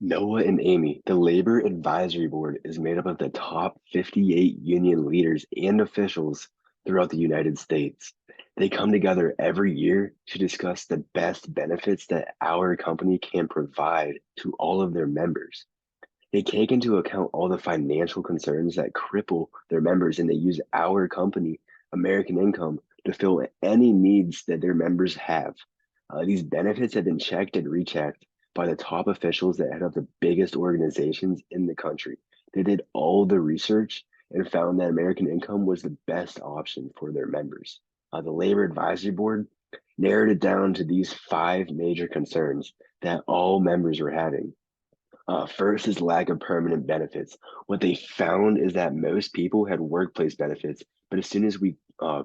Noah and Amy, the Labor Advisory Board is made up of the top 58 union leaders and officials throughout the United States. They come together every year to discuss the best benefits that our company can provide to all of their members. They take into account all the financial concerns that cripple their members, and they use our company, American Income, to fill any needs that their members have. These benefits have been checked and rechecked by the top officials that head up the biggest organizations in the country. They did all the research and found that American Income was the best option for their members. The Labor Advisory Board narrowed it down to these five major concerns that all members were having. First is lack of permanent benefits. What they found is that most people had workplace benefits, but as soon as we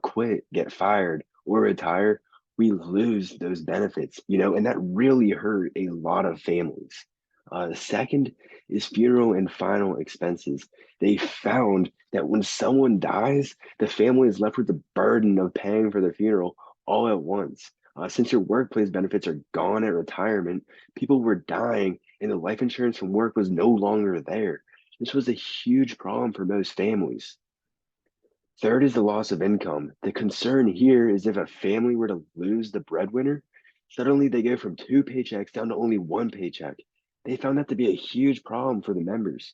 quit, get fired, or retire, we lose those benefits, and that really hurt a lot of families. The second is funeral and final expenses. They found that when someone dies, the family is left with the burden of paying for the funeral all at once. Since your workplace benefits are gone at retirement, people were dying and the life insurance from work was no longer there. This was a huge problem for most families. Third is the loss of income. The concern here is if a family were to lose the breadwinner, suddenly they go from two paychecks down to only one paycheck. They found that to be a huge problem for the members.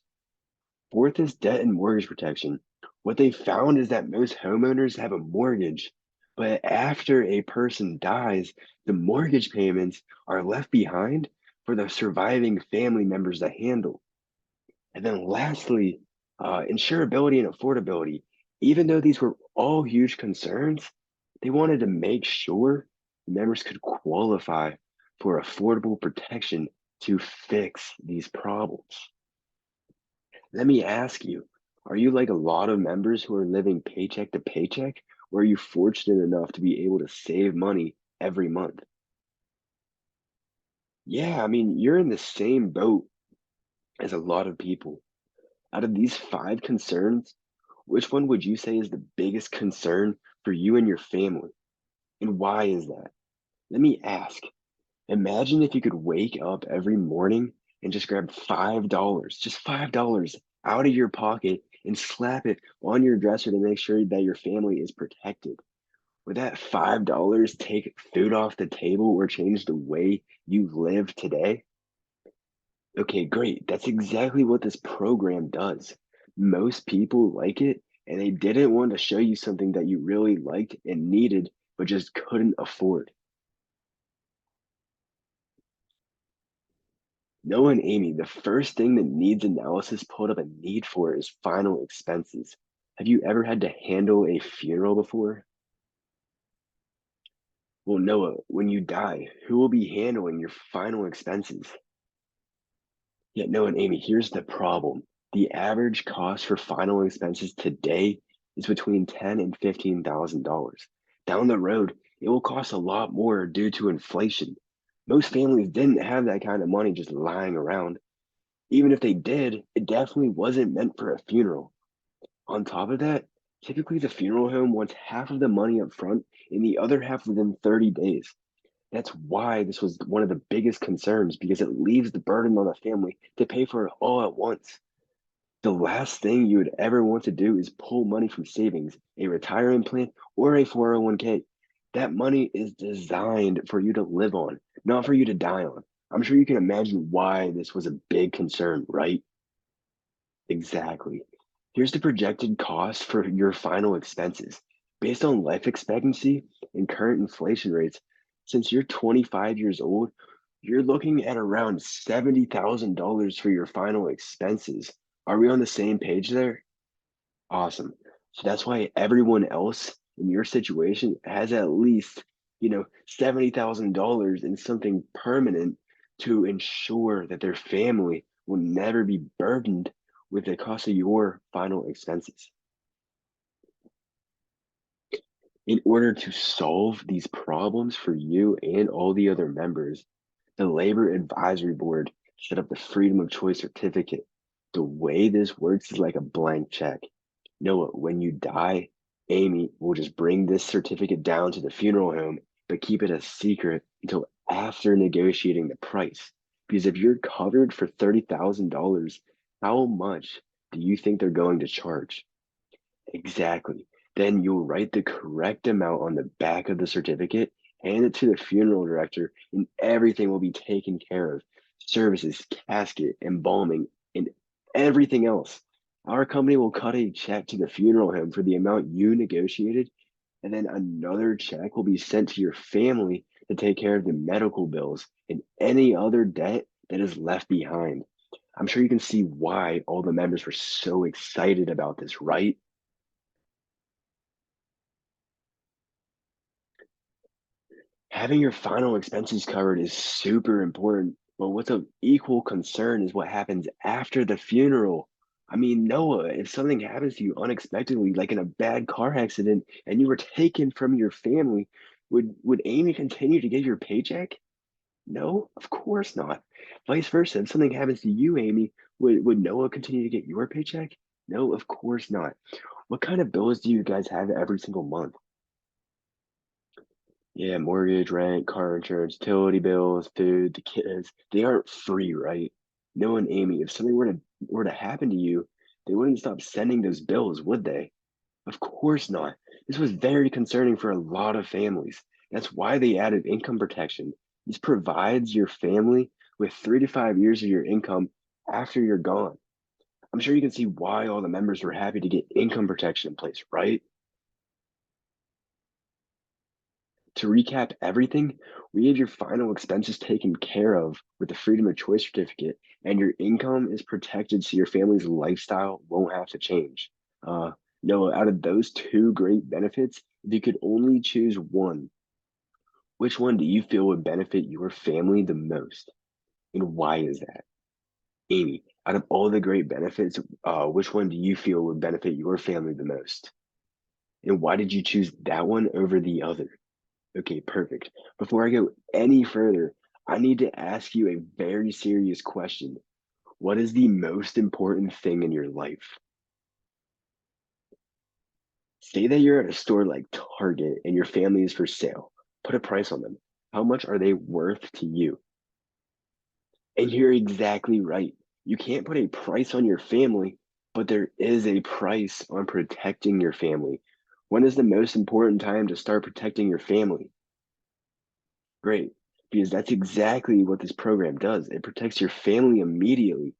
Fourth is debt and mortgage protection. What they found is that most homeowners have a mortgage, but after a person dies, the mortgage payments are left behind for the surviving family members to handle. And then lastly, insurability and affordability. Even though these were all huge concerns, they wanted to make sure members could qualify for affordable protection to fix these problems. Let me ask you, are you like a lot of members who are living paycheck to paycheck, or are you fortunate enough to be able to save money every month? Yeah, I mean, you're in the same boat as a lot of people. Out of these five concerns, which one would you say is the biggest concern for you and your family? And why is that? Let me ask. Imagine if you could wake up every morning and just grab $5, just $5 out of your pocket and slap it on your dresser to make sure that your family is protected. Would that $5 take food off the table or change the way you live today? Okay, great. That's exactly what this program does. Most people like it, and they didn't want to show you something that you really liked and needed, but just couldn't afford. Noah and Amy, the first thing the needs analysis pulled up a need for is final expenses. Have you ever had to handle a funeral before? Well, Noah, when you die, who will be handling your final expenses? Yeah, Noah and Amy, here's the problem. The average cost for final expenses today is between ten and $15,000. Down the road, it will cost a lot more due to inflation. Most families didn't have that kind of money just lying around. Even if they did, it definitely wasn't meant for a funeral. On top of that, typically the funeral home wants half of the money up front and the other half within 30 days. That's why this was one of the biggest concerns because it leaves the burden on the family to pay for it all at once. The last thing you would ever want to do is pull money from savings, a retirement plan, or a 401k. That money is designed for you to live on, not for you to die on. I'm sure you can imagine why this was a big concern, right? Exactly. Here's the projected cost for your final expenses. Based on life expectancy and current inflation rates, since you're 25 years old, you're looking at around $70,000 for your final expenses. Are we on the same page there? Awesome. So that's why everyone else in your situation has at least, $70,000 in something permanent to ensure that their family will never be burdened with the cost of your final expenses. In order to solve these problems for you and all the other members, the Labor Advisory Board set up the Freedom of Choice Certificate. The way this works is like a blank check. Noah, when you die, Amy will just bring this certificate down to the funeral home, but keep it a secret until after negotiating the price. Because if you're covered for $30,000, how much do you think they're going to charge? Exactly. Then you'll write the correct amount on the back of the certificate, hand it to the funeral director, and everything will be taken care of. Services, casket, embalming, and everything else. Our company will cut a check to the funeral home for the amount you negotiated, and then another check will be sent to your family to take care of the medical bills and any other debt that is left behind. I'm sure you can see why all the members were so excited about this, right? Having your final expenses covered is super important, but what's of equal concern is what happens after the funeral. I mean, Noah, if something happens to you unexpectedly, like in a bad car accident, and you were taken from your family, would Amy continue to get your paycheck? No, of course not. Vice versa, if something happens to you, Amy, would Noah continue to get your paycheck? No, of course not. What kind of bills do you guys have every single month? Yeah, mortgage, rent, car insurance, utility bills, food, the kids, they aren't free, right? No and Amy, if something were to happen to you, they wouldn't stop sending those bills, would they? Of course not. This was very concerning for a lot of families. That's why they added income protection. This provides your family with 3 to 5 years of your income after you're gone. I'm sure you can see why all the members were happy to get income protection in place, right? To recap everything, we have your final expenses taken care of with the freedom of choice certificate, and your income is protected so your family's lifestyle won't have to change. Uh, Noah, out of those two great benefits, if you could only choose one, which one do you feel would benefit your family the most? And why is that? Amy, out of all the great benefits, which one do you feel would benefit your family the most? And why did you choose that one over the other? Okay, perfect. Before I go any further, I need to ask you a very serious question. What is the most important thing in your life? Say that you're at a store like Target and your family is for sale. Put a price on them. How much are they worth to you? And you're exactly right. You can't put a price on your family, but there is a price on protecting your family. When is the most important time to start protecting your family? Great, because that's exactly what this program does. It protects your family immediately.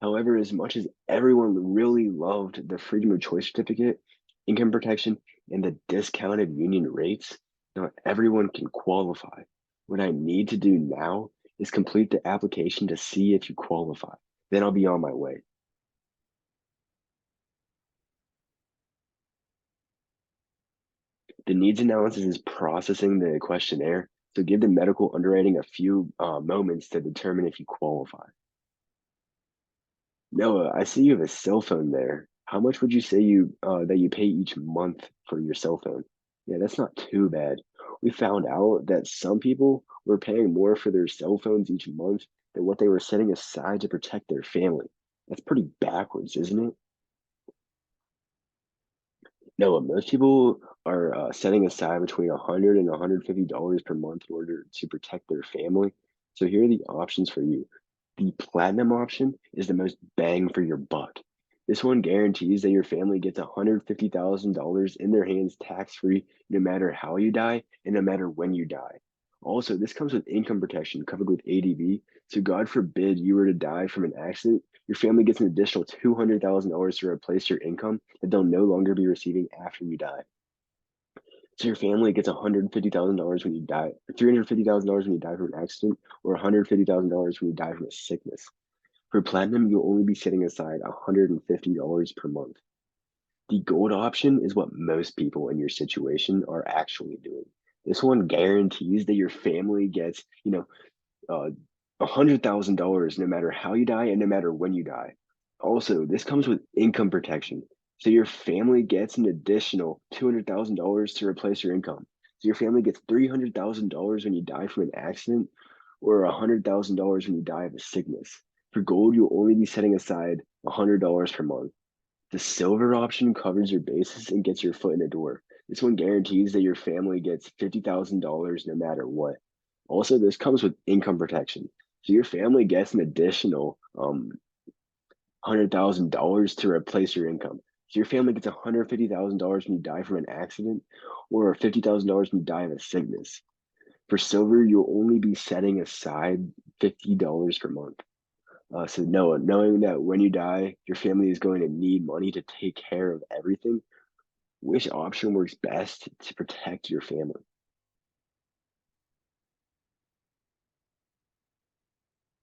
However, as much as everyone really loved the freedom of choice certificate, income protection, and the discounted union rates, not everyone can qualify. What I need to do now is complete the application to see if you qualify. Then I'll be on my way. The needs analysis is processing the questionnaire, so give the medical underwriting a few moments to determine if you qualify. Noah, I see you have a cell phone there. How much would you say you pay each month for your cell phone? Yeah, that's not too bad. We found out that some people were paying more for their cell phones each month than what they were setting aside to protect their family. That's pretty backwards, isn't it? No, most people are setting aside between $100 and $150 per month in order to protect their family. So here are the options for you. The platinum option is the most bang for your buck. This one guarantees that your family gets $150,000 in their hands tax free no matter how you die and no matter when you die. Also, this comes with income protection covered with ADV. So, God forbid you were to die from an accident, your family gets an additional $200,000 to replace your income that they'll no longer be receiving after you die. So your family gets $150,000 when you die, or $350,000 when you die from an accident, or $150,000 when you die from a sickness. For platinum, you'll only be setting aside $150 per month. The gold option is what most people in your situation are actually doing. This one guarantees that your family gets, uh, $100,000 no matter how you die and no matter when you die. Also, this comes with income protection. So your family gets an additional $200,000 to replace your income. So your family gets $300,000 when you die from an accident or $100,000 when you die of a sickness. For gold, you'll only be setting aside $100 per month. The silver option covers your bases and gets your foot in the door. This one guarantees that your family gets $50,000 no matter what. Also, this comes with income protection. So your family gets an additional $100,000 to replace your income. So your family gets $150,000 when you die from an accident, or $50,000 when you die of a sickness. For silver, you'll only be setting aside $50 per month. So knowing that when you die, your family is going to need money to take care of everything, which option works best to protect your family?